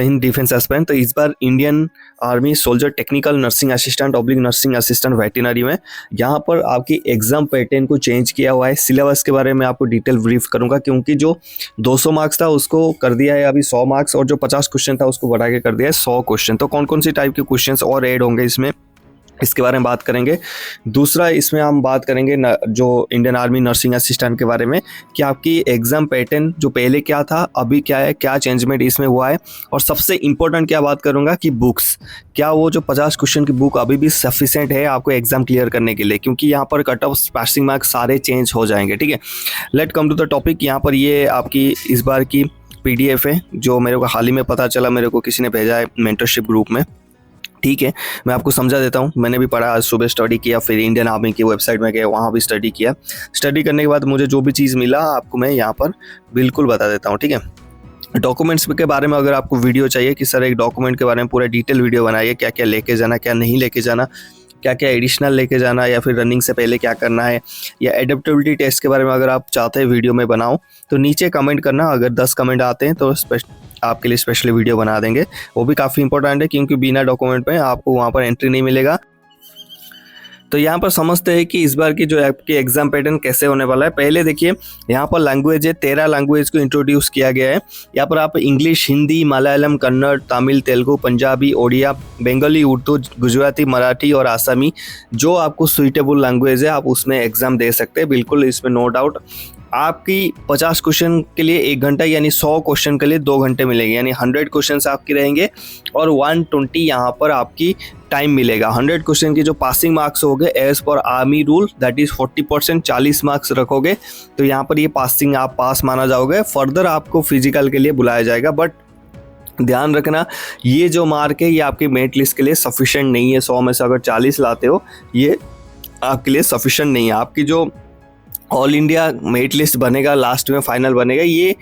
Hind defence aspirant. तो इस बार Indian army soldier technical nursing assistant oblique nursing assistant veterinary में यहाँ पर आपकी एग्जाम पैटर्न को चेंज किया हुआ है। सिलेबस के बारे में आपको डिटेल ब्रीफ करूंगा, क्योंकि जो 200 मार्क्स था उसको कर दिया है अभी 100 मार्क्स, और जो 50 क्वेश्चन था उसको बढ़ा के कर दिया है 100 क्वेश्चन। तो कौन कौन सी टाइप के क्वेश्चन और ऐड होंगे इसमें, इसके बारे में बात करेंगे। दूसरा इसमें हम बात करेंगे जो इंडियन आर्मी नर्सिंग असिस्टेंट के बारे में, कि आपकी एग्जाम पैटर्न जो पहले क्या था अभी क्या है, क्या चेंजमेंट इसमें हुआ है। और सबसे इंपॉर्टेंट क्या बात करूंगा कि बुक्स, क्या वो जो 50 क्वेश्चन की बुक अभी भी सफिशिएंट है आपको एग्जाम क्लियर करने के लिए, क्योंकि यहाँ पर कट ऑफ पासिंग मार्क्स सारे चेंज हो जाएंगे। ठीक है, let come to the topic. यहाँ पर ये आपकी इस बार की PDF है जो मेरे को हाल ही में पता चला, मेरे को किसी ने भेजा है मेंटरशिप ग्रुप में। ठीक है, मैं आपको समझा देता हूँ। मैंने भी पढ़ा, आज सुबह स्टडी किया, फिर इंडियन आर्मी की वेबसाइट में गए, वहाँ भी स्टडी किया। स्टडी करने के बाद मुझे जो भी चीज़ मिला आपको मैं यहाँ पर बिल्कुल बता देता हूँ। ठीक है, डॉक्यूमेंट्स के बारे में अगर आपको वीडियो चाहिए कि सर एक डॉक्यूमेंट के बारे में पूरा डिटेल वीडियो बनाइए, क्या क्या लेके जाना, क्या नहीं लेके जाना, क्या क्या एडिशनल लेके जाना, या फिर रनिंग से पहले क्या करना है, या एडेप्टेबिलिटी टेस्ट के बारे में अगर आप चाहते हैं वीडियो में बनाओ तो नीचे कमेंट करना। अगर 10 कमेंट आते हैं तो आपके लिए स्पेशली वीडियो बना देंगे। वो भी काफ़ी इंपॉर्टेंट है, क्योंकि बिना डॉक्यूमेंट में आपको वहाँ पर एंट्री नहीं मिलेगा। तो यहाँ पर समझते हैं कि इस बार की जो आपकी एग्जाम पैटर्न कैसे होने वाला है। पहले देखिए, यहाँ पर लैंग्वेज है, 13 लैंग्वेज को इंट्रोड्यूस किया गया है। यहाँ पर आप इंग्लिश, हिंदी, मलयालम, कन्नड़, तमिल, तेलुगु, पंजाबी, ओडिया, बंगाली, उर्दू, गुजराती, मराठी और आसामी, जो आपको सुइटेबल लैंग्वेज है आप उसमें एग्जाम दे सकते हैं, बिल्कुल इसमें नो डाउट। आपकी 50 क्वेश्चन के लिए 1 घंटा, यानी 100 क्वेश्चन के लिए 2 घंटे मिलेंगे, यानी 100 क्वेश्चन आपके रहेंगे और 120 यहाँ पर आपकी टाइम मिलेगा। 100 क्वेश्चन की जो पासिंग मार्क्स हो गए एज पर army rule, that is 40%, 40 marks रखोगे तो यहाँ पर ये पासिंग आप पास माना जाओगे। फर्दर आपको फिजिकल के लिए बुलाया जाएगा, बट ध्यान रखना ये जो मार्क है ये आपकी मेरिट लिस्ट के लिए सफिशिएंट नहीं है। 100 में से अगर 40 लाते हो ये आपके लिए सफिशिएंट नहीं है। आपकी जो ऑल इंडिया मेरिट लिस्ट बनेगा, लास्ट में फाइनल बनेगा, ये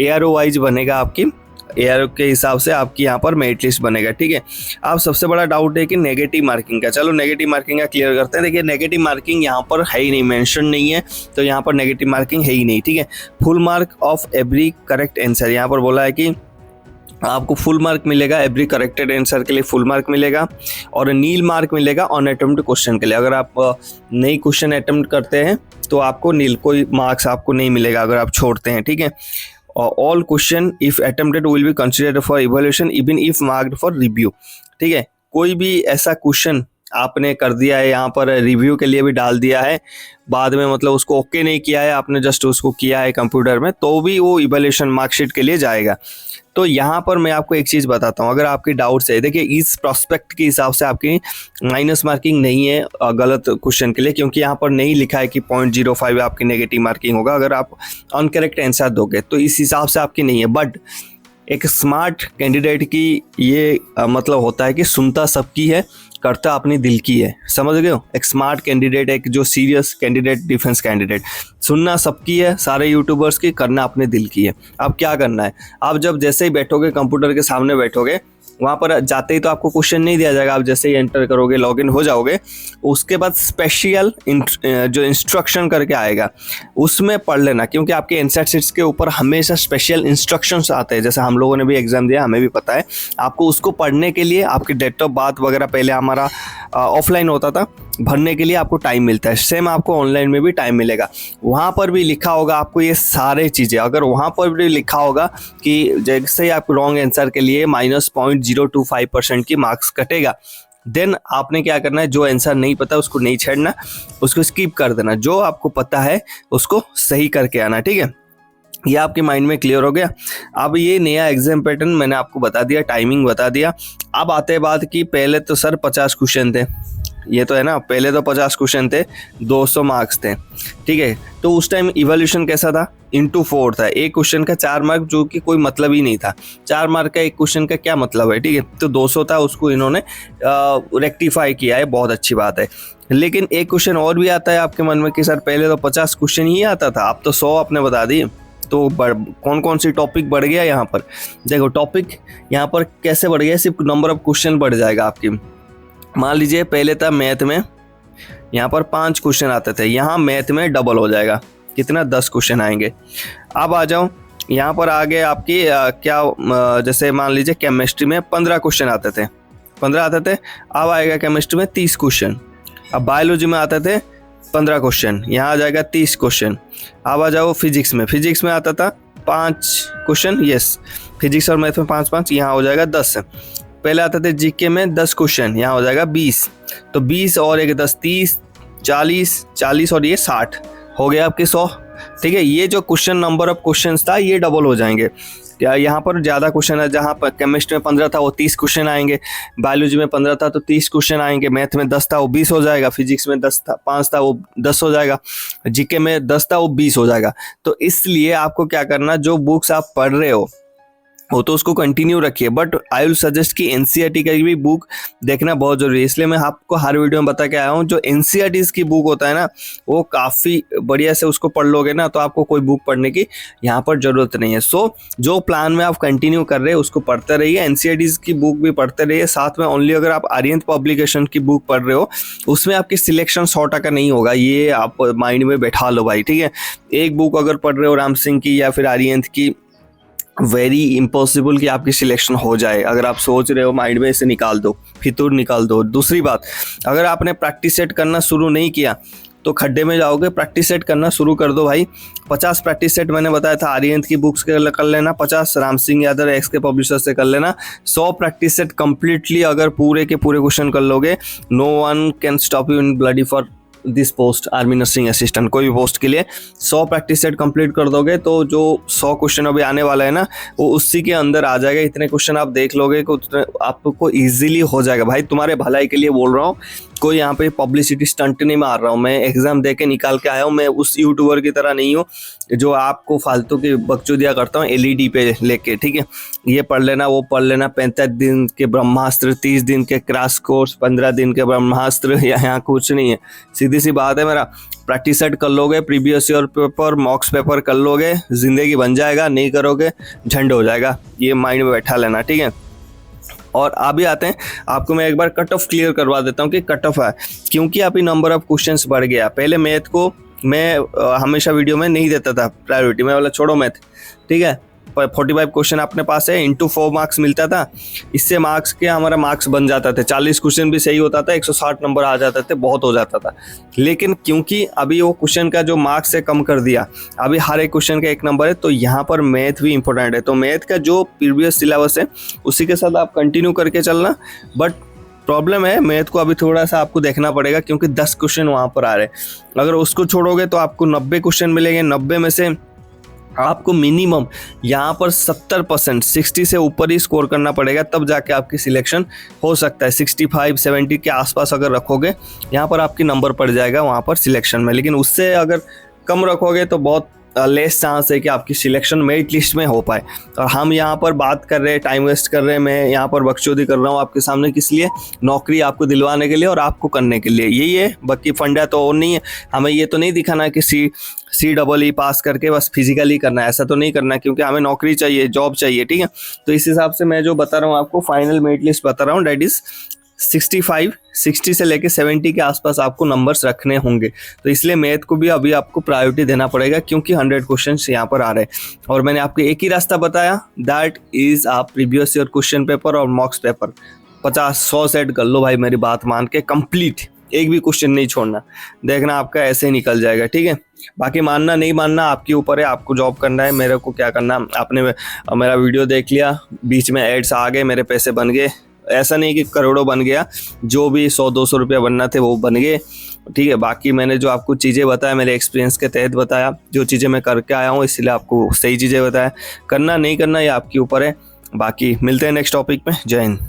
ARO वाइज बनेगा, आपकी ARO के हिसाब से आपकी यहाँ पर मेरिट लिस्ट बनेगा। ठीक है, आप सबसे बड़ा डाउट है कि नेगेटिव मार्किंग का, चलो नेगेटिव मार्किंग का क्लियर करते हैं। देखिए, नेगेटिव मार्किंग यहाँ पर है ही नहीं, मेंशन नहीं है, तो यहाँ पर नेगेटिव मार्किंग है ही नहीं। ठीक है, full mark of every correct answer, यहाँ पर बोला है कि आपको फुल मार्क मिलेगा, एवरी करेक्टेड आंसर के लिए फुल मार्क मिलेगा, और नील मार्क मिलेगा ऑन अटेम्प्ट क्वेश्चन के लिए। अगर आप नई क्वेश्चन अटेम्प्ट करते हैं तो आपको नील, कोई मार्क्स आपको नहीं मिलेगा अगर आप छोड़ते हैं। ठीक है, all question if attempted will be considered for evaluation even if marked for review. ठीक है, कोई भी ऐसा क्वेश्चन आपने कर दिया है यहाँ पर, रिव्यू के लिए भी डाल दिया है, बाद में मतलब उसको ओके नहीं किया है आपने, जस्ट उसको किया है कंप्यूटर में, तो भी वो इवैल्यूएशन मार्कशीट के लिए जाएगा। तो यहाँ पर मैं आपको एक चीज़ बताता हूँ, अगर आपके डाउट्स है, देखिए इस प्रोस्पेक्ट के हिसाब से आपकी माइनस मार्किंग नहीं है गलत क्वेश्चन के लिए, क्योंकि यहाँ पर नहीं लिखा है कि 0.05 आपकी नेगेटिव मार्किंग होगा अगर आप अनकरेक्ट आंसर दोगे, तो इस हिसाब से आपकी नहीं है। बट एक स्मार्ट कैंडिडेट की ये मतलब होता है कि सुनता सबकी है, करता अपनी दिल की है, समझ गए हो। एक स्मार्ट कैंडिडेट, एक जो सीरियस कैंडिडेट, डिफेंस कैंडिडेट, सुनना सबकी है, सारे यूट्यूबर्स की, करना अपने दिल की है। अब क्या करना है, आप जब जैसे ही बैठोगे, कंप्यूटर के सामने बैठोगे, वहाँ पर जाते ही तो आपको क्वेश्चन नहीं दिया जाएगा, आप जैसे ही एंटर करोगे, लॉगिन हो जाओगे, उसके बाद स्पेशल जो इंस्ट्रक्शन करके आएगा उसमें पढ़ लेना, क्योंकि आपके आंसर शीट्स के ऊपर हमेशा स्पेशल इंस्ट्रक्शंस आते हैं। जैसे हम लोगों ने भी एग्जाम दिया, हमें भी पता है, आपको उसको पढ़ने के लिए आपकी डेट ऑफ बर्थ वगैरह पहले हमारा ऑफलाइन होता था, भरने के लिए आपको टाइम मिलता है, सेम आपको ऑनलाइन में भी टाइम मिलेगा। वहाँ पर भी लिखा होगा आपको ये सारे चीज़ें, अगर वहाँ पर भी लिखा होगा कि जैसे ही आप रॉन्ग आंसर के लिए -0.025% की मार्क्स कटेगा, देन आपने क्या करना है, जो आंसर नहीं पता उसको नहीं छेड़ना, उसको स्किप कर देना, जो आपको पता है उसको सही करके आना। ठीक है, ये आपके माइंड में क्लियर हो गया। अब ये नया एग्जाम पैटर्न मैंने आपको बता दिया, टाइमिंग बता दिया। अब आते हैं बात की, पहले तो सर 50 क्वेश्चन थे, ये तो है ना, पहले तो 50 क्वेश्चन थे, 200 मार्क्स थे। ठीक है, तो उस टाइम इवैल्यूएशन कैसा था, इंटू 4 था, एक क्वेश्चन का 4 मार्क, जो कि कोई मतलब ही नहीं था। 4 मार्क का एक क्वेश्चन का क्या मतलब है। ठीक है, तो 200 था, उसको इन्होंने रेक्टिफाई किया है, बहुत अच्छी बात है। लेकिन एक क्वेश्चन और भी आता है आपके मन में कि सर पहले तो 50 क्वेश्चन ही आता था, अब तो 100 आपने बता दिए, तो कौन कौन सी टॉपिक बढ़ गया यहाँ पर। देखो टॉपिक यहाँ पर कैसे बढ़ गया, सिर्फ नंबर ऑफ क्वेश्चन बढ़ जाएगा आपकी। मान लीजिए पहले था मैथ में, यहाँ पर 5 क्वेश्चन आते थे, यहाँ मैथ में डबल हो जाएगा, कितना 10 क्वेश्चन आएंगे। अब आ जाओ यहाँ पर आगे आपकी जैसे मान लीजिए केमिस्ट्री में 15 क्वेश्चन आते थे, 15 आते थे, अब आएगा केमिस्ट्री में 30 क्वेश्चन। अब बायोलॉजी में आते थे 15 क्वेश्चन, यहाँ आ जाएगा 30 क्वेश्चन। अब आ जाओ फिजिक्स में आता था 5 क्वेश्चन, यस, फिजिक्स और मैथ में 5-5, यहाँ हो जाएगा 10। पहले आते थे जीके में 10 क्वेश्चन, यहाँ हो जाएगा 20, तो 20 और एक 10, 30, 40 और ये 60, हो गया आपके 100। ठीक है, ये जो क्वेश्चन नंबर ऑफ क्वेश्चंस था ये डबल हो जाएंगे। क्या यहाँ पर ज़्यादा क्वेश्चन है, जहाँ पर केमिस्ट्री में 15 था वो 30 क्वेश्चन आएंगे, बायोलॉजी में 15 था तो 30 क्वेश्चन आएंगे, मैथ में 10 था वो 20 हो जाएगा, फिजिक्स में 5 था वो 10 हो जाएगा, जीके में 10 था वो 20 हो जाएगा। तो इसलिए आपको क्या करना, जो बुक्स आप पढ़ रहे हो वो तो उसको कंटिन्यू रखिए, बट आई विल सजेस्ट कि एनसीईआरटी का भी बुक देखना बहुत जरूरी है। इसलिए मैं आपको हर वीडियो में बता के आया हूँ, जो एनसीईआरटी की बुक होता है ना वो काफ़ी बढ़िया से उसको पढ़ लोगे ना तो आपको कोई बुक पढ़ने की यहाँ पर ज़रूरत नहीं है। सो जो प्लान में आप कंटिन्यू कर रहे हैं उसको पढ़ते रहिए, एनसीईआरटी की बुक भी पढ़ते रहिए, साथ में ओनली अगर आप आर्यंत पब्लिकेशन की बुक पढ़ रहे हो उसमें आपकी सिलेक्शन 100% नहीं होगा, ये आप माइंड में बैठा लो भाई। ठीक है, एक बुक अगर पढ़ रहे हो राम सिंह की या फिर आर्यंत की, वेरी इम्पॉसिबल कि आपकी सिलेक्शन हो जाए। अगर आप सोच रहे हो माइंड में, इसे निकाल दो, फितूर निकाल दो। दूसरी बात, अगर आपने प्रैक्टिस सेट करना शुरू नहीं किया तो खड्डे में जाओगे, प्रैक्टिस सेट करना शुरू कर दो भाई। 50 प्रैक्टिस सेट मैंने बताया था आर्यंत की बुक्स के कर लेना, 50 राम सिंह या अदर एक्स के पब्लिशर से कर लेना, 100 प्रैक्टिस सेट कंप्लीटली अगर पूरे के पूरे क्वेश्चन कर लोगे, no one can stop you in bloody for this post, army nursing assistant, कोई भी पोस्ट के लिए 100 प्रैक्टिस सेट कंप्लीट कर दोगे तो जो 100 क्वेश्चन अभी आने वाला है ना वो उसी के अंदर आ जाएगा। इतने क्वेश्चन आप देख लोगे कि आपको इजीली हो जाएगा भाई। तुम्हारे भलाई के लिए बोल रहा हूँ, कोई यहाँ पे पब्लिसिटी स्टंट नहीं मार रहा हूँ, मैं एग्जाम दे के निकाल के आया हूँ। मैं उस यूट्यूबर की तरह नहीं हूँ जो आपको फालतू की बकचोदिया करता हूँ एलईडी पे लेके। ठीक है, ये पढ़ लेना वो पढ़ लेना, 35 दिन के ब्रह्मास्त्र, 30 दिन के क्रैश कोर्स, 15 दिन के ब्रह्मास्त्र, यहाँ कुछ नहीं है। सीधी सी बात है, मेरा प्रैक्टिस सेट कर लोगे, प्रीवियस ईयर पेपर, मॉक्स पेपर कर लोगे, जिंदगी बन जाएगा। नहीं करोगे झंड हो जाएगा, ये माइंड में बैठा लेना। ठीक है, और अभी आते हैं, आपको मैं एक बार कट ऑफ क्लियर करवा देता हूँ कि कट ऑफ है क्योंकि अभी नंबर ऑफ क्वेश्चंस बढ़ गया। पहले मैथ को मैं हमेशा वीडियो में नहीं देता था प्रायोरिटी, मैं बोला छोड़ो मैथ, ठीक है, 45 क्वेश्चन अपने पास है, इंटू 4 मार्क्स मिलता था, इससे मार्क्स के हमारा मार्क्स बन जाता थे, 40 क्वेश्चन भी सही होता था, 160 नंबर आ जाते थे, बहुत हो जाता था। लेकिन क्योंकि अभी वो क्वेश्चन का जो मार्क्स है कम कर दिया, अभी हर एक क्वेश्चन का 1 नंबर है, तो यहाँ पर मैथ भी इंपॉर्टेंट है। तो मैथ का जो प्रीवियस सिलेबस है उसी के साथ आप कंटिन्यू करके चलना। बट प्रॉब्लम है, मैथ को अभी थोड़ा सा आपको देखना पड़ेगा क्योंकि 10 क्वेश्चन वहाँ पर आ रहे हैं। अगर उसको छोड़ोगे तो आपको 90 क्वेश्चन मिलेंगे, 90 में से आपको मिनिमम यहाँ पर 70%, 60 से ऊपर ही स्कोर करना पड़ेगा, तब जाके आपकी सिलेक्शन हो सकता है। 65-70 के आसपास अगर रखोगे यहाँ पर आपकी नंबर पड़ जाएगा वहाँ पर सिलेक्शन में। लेकिन उससे अगर कम रखोगे तो बहुत लेस चांस है कि आपकी सिलेक्शन मेरिट लिस्ट में हो पाए। और हम यहाँ पर बात कर रहे हैं, टाइम वेस्ट कर रहे हैं, मैं यहाँ पर बकचोदी कर रहा हूँ आपके सामने, किस लिए? नौकरी आपको दिलवाने के लिए और आपको करने के लिए, यही है। बाकी फंडा तो और नहीं है। हमें ये तो नहीं दिखाना है कि CEE पास करके बस फिजिकली करना है, ऐसा तो नहीं करना है, क्योंकि हमें नौकरी चाहिए, जॉब चाहिए। ठीक है, तो इस हिसाब से मैं जो बता रहा हूँ आपको फाइनल मेरिट लिस्ट बता रहा हूँ, डेट इज 60 से लेके 70 के आसपास आपको नंबर्स रखने होंगे। तो इसलिए मैथ को भी अभी आपको प्रायोरिटी देना पड़ेगा क्योंकि 100 क्वेश्चंस यहाँ पर आ रहे हैं। और मैंने आपको एक ही रास्ता बताया, दैट इज आप प्रीवियस ईयर क्वेश्चन पेपर और मॉक्स पेपर 50-100 सेट कर लो भाई, मेरी बात मान के कंप्लीट, एक भी क्वेश्चन नहीं छोड़ना, देखना आपका ऐसे ही निकल जाएगा। ठीक है, बाकी मानना नहीं मानना आपके ऊपर है, आपको जॉब करना है, मेरे को क्या करना। आपने मेरा वीडियो देख लिया, बीच में एड्स आ गए, मेरे पैसे बन गए, ऐसा नहीं कि करोड़ों बन गया, जो भी 100-200 रुपया बनना थे वो बन गए। ठीक है, बाकी मैंने जो आपको चीज़ें बताया मेरे एक्सपीरियंस के तहत बताया, जो चीज़ें मैं करके आया हूँ, इसलिए आपको सही चीज़ें बताया। करना नहीं करना ये आपके ऊपर है। बाकी मिलते हैं नेक्स्ट टॉपिक में। जय हिंद।